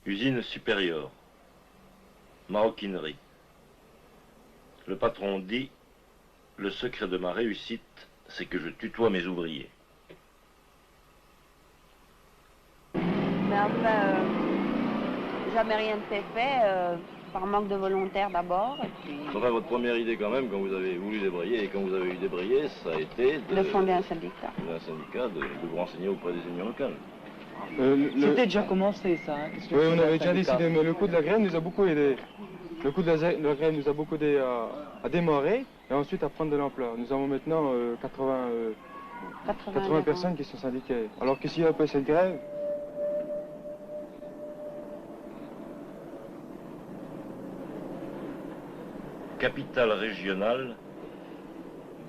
Usine supérieure. Maroquinerie. Le patron dit, le secret de ma réussite, c'est que je tutoie mes ouvriers. Mais enfin, jamais rien ne s'est fait, par manque de volontaires d'abord. Enfin, votre première idée quand même, quand vous avez voulu débrayer, et quand vous avez eu débrayé, ça a été De fonder un syndicat. De vous renseigner auprès des unions locales. C'était déjà commencé ça. Hein. Oui, on avait déjà décidé, mais le coup de la grève nous a beaucoup aidé. Le coup de la grève nous a beaucoup aidé à démarrer et ensuite à prendre de l'ampleur. Nous avons maintenant 80 personnes qui sont syndiquées. Alors que s'il n'y a pas cette grève... Capitale régionale,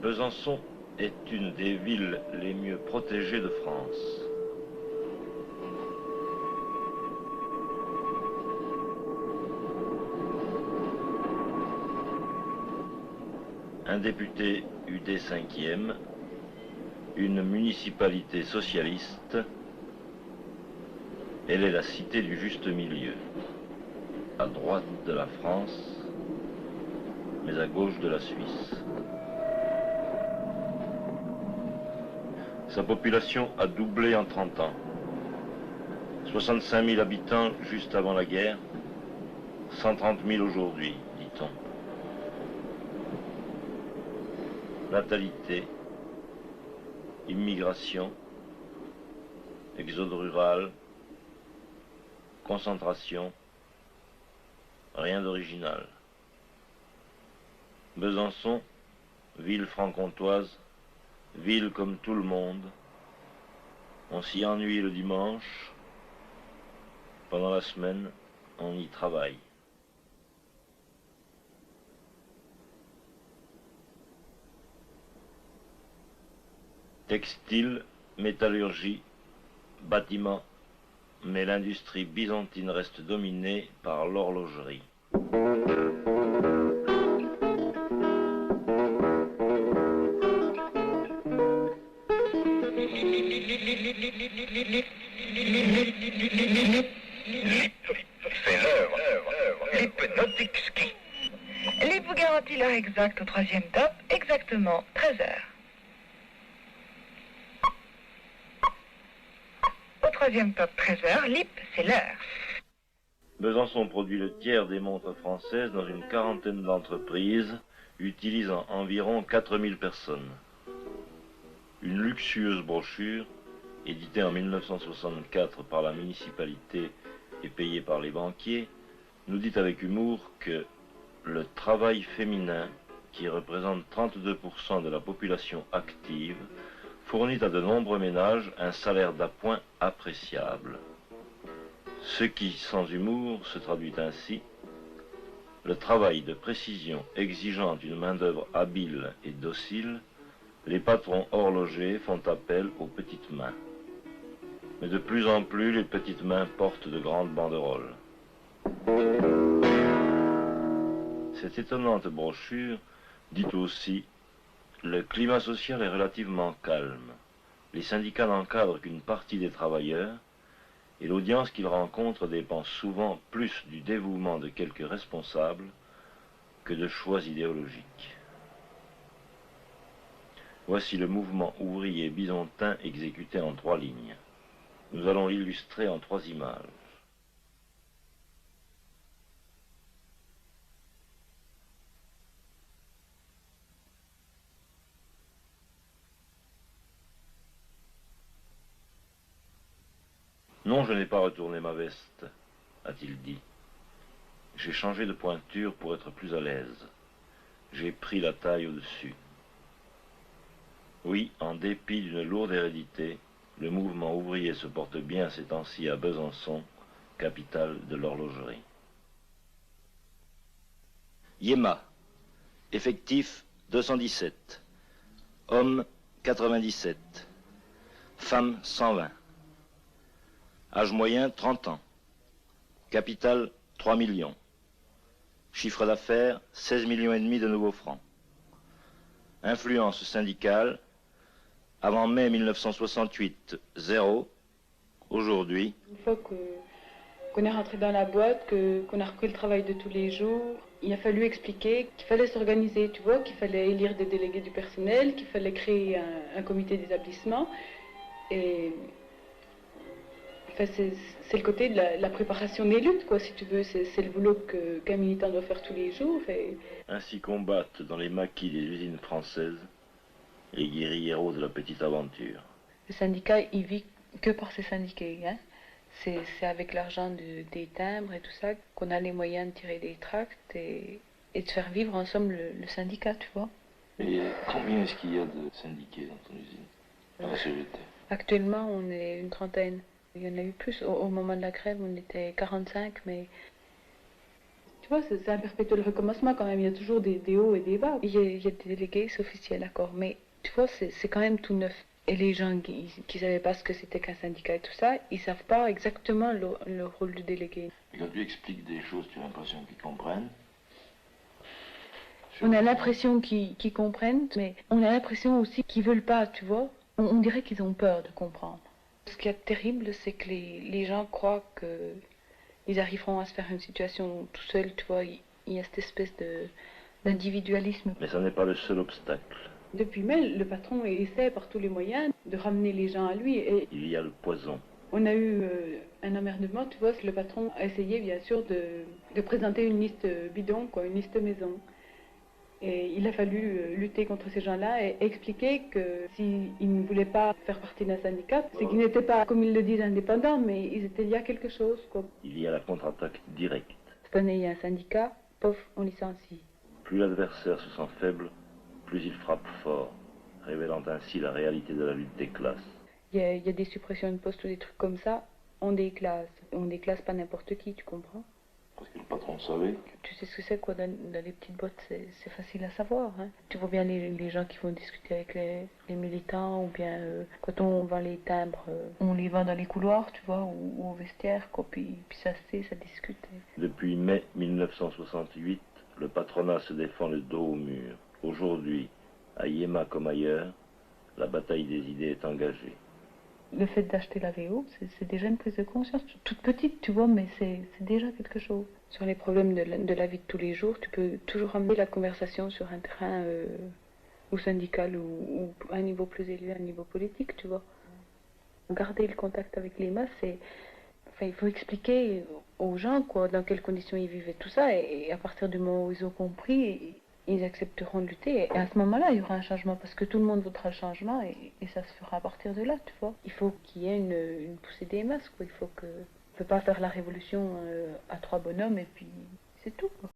Besançon est une des villes les mieux protégées de France. Un député UD 5e, une municipalité socialiste, elle est la cité du juste milieu, à droite de la France, mais à gauche de la Suisse. Sa population a doublé en 30 ans. 65 000 habitants juste avant la guerre, 130 000 aujourd'hui, dit-on. Natalité, immigration, exode rural, concentration, rien d'original. Besançon, ville franc-comtoise, ville comme tout le monde. On s'y ennuie le dimanche. Pendant la semaine, on y travaille. Textile, métallurgie, bâtiment, mais l'industrie byzantine reste dominée par l'horlogerie. C'est l'œuvre. L'hypnotique ski. L'hyp vous garantit l'heure exacte au 3e top, exactement 13 heures. Au 3e top 13 heures, l'hyp, c'est l'heure. Besançon produit le tiers des montres françaises dans une quarantaine d'entreprises, utilisant environ 4000 personnes. Une luxueuse brochure, éditée en 1964 par la municipalité et payée par les banquiers, nous dit avec humour que le travail féminin, qui représente 32% de la population active, fournit à de nombreux ménages un salaire d'appoint appréciable. Ce qui, sans humour, se traduit ainsi: le travail de précision exigeant une main-d'œuvre habile et docile, les patrons horlogers font appel aux petites mains. Mais de plus en plus, les petites mains portent de grandes banderoles. Cette étonnante brochure dit aussi: le climat social est relativement calme. Les syndicats n'encadrent qu'une partie des travailleurs et l'audience qu'ils rencontrent dépend souvent plus du dévouement de quelques responsables que de choix idéologiques. Voici le mouvement ouvrier byzantin exécuté en 3 lignes. Nous allons l'illustrer en 3 images. Non, je n'ai pas retourné ma veste, a-t-il dit. J'ai changé de pointure pour être plus à l'aise. J'ai pris la taille au-dessus. Oui, en dépit d'une lourde hérédité, le mouvement ouvrier se porte bien ces temps-ci à Besançon, capitale de l'horlogerie. Yéma, effectif 217, hommes 97, femmes 120, âge moyen 30 ans, capital 3 millions, chiffre d'affaires 16,5 millions de nouveaux francs, influence syndicale, avant mai 1968, 0, aujourd'hui. Une fois qu'on est rentré dans la boîte, qu'on a repris le travail de tous les jours. Il a fallu expliquer qu'il fallait s'organiser, tu vois, qu'il fallait élire des délégués du personnel, qu'il fallait créer un comité d'établissement. Et enfin, c'est le côté de la préparation des luttes, quoi, si tu veux. C'est le boulot qu'un militant doit faire tous les jours. Et... Ainsi combattent dans les maquis des usines françaises les guérilleros de la petite aventure. Le syndicat, il vit que par ses syndiqués, hein. C'est avec l'argent des timbres et tout ça qu'on a les moyens de tirer des tracts et de faire vivre ensemble le syndicat, tu vois. Et combien est-ce qu'il y a de syndiqués dans ton usine, à la CGT? Actuellement, on est une trentaine. Il y en a eu plus. Au moment de la grève, on était 45, mais... Tu vois, c'est un perpétuel recommencement quand même. Il y a toujours des hauts et des bas. Il y a des délégués, c'est officiel, d'accord. Mais tu vois, c'est quand même tout neuf. Et les gens qui ne savaient pas ce que c'était qu'un syndicat et tout ça, ils ne savent pas exactement le rôle du délégué. Et quand tu expliques des choses, tu as l'impression qu'ils comprennent? On a l'impression qu'ils comprennent, mais on a l'impression aussi qu'ils ne veulent pas, tu vois. On dirait qu'ils ont peur de comprendre. Ce qui est terrible, c'est que les gens croient qu'ils arriveront à se faire une situation tout seuls, tu vois. Il y a cette espèce d'individualisme. Mais ça n'est pas le seul obstacle. Depuis mai, le patron essaie par tous les moyens de ramener les gens à lui. Et il y a le poison. On a eu un emmerdement, tu vois, que le patron a essayé bien sûr de présenter une liste bidon, quoi, une liste maison. Et il a fallu lutter contre ces gens-là et expliquer que s'ils ne voulaient pas faire partie d'un syndicat, c'est qu'ils n'étaient pas, comme ils le disent, indépendants, mais ils étaient liés à quelque chose, quoi. Il y a la contre-attaque directe. Cette année, il y a un syndicat, pof, on licencie. Plus l'adversaire se sent faible, plus il frappe fort, révélant ainsi la réalité de la lutte des classes. Il y a des suppressions de postes ou des trucs comme ça, on déclasse. On déclasse pas n'importe qui, tu comprends? Parce que le patron savait. Tu sais ce que c'est, quoi, dans les petites boîtes, c'est facile à savoir, hein. Tu vois bien les gens qui vont discuter avec les militants, ou bien quand on vend les timbres, on les vend dans les couloirs, tu vois, ou au vestiaire, quoi, puis ça discute. Depuis mai 1968, le patronat se défend le dos au mur. Aujourd'hui, à Yéma comme ailleurs, la bataille des idées est engagée. Le fait d'acheter la VO, c'est déjà une prise de conscience, toute petite, tu vois, mais c'est déjà quelque chose. Sur les problèmes de la vie de tous les jours, tu peux toujours amener la conversation sur un terrain ou syndical ou à un niveau plus élevé, à un niveau politique, tu vois. Garder le contact avec les masses, il faut expliquer aux gens, quoi, dans quelles conditions ils vivaient tout ça, et à partir du moment où ils ont compris, ils accepteront de lutter. Et à ce moment-là, il y aura un changement, parce que tout le monde voudra le changement, et ça se fera à partir de là, tu vois. Il faut qu'il y ait une poussée des masses, quoi. Il faut que... On ne peut pas faire la révolution à trois bonhommes, et puis c'est tout, quoi.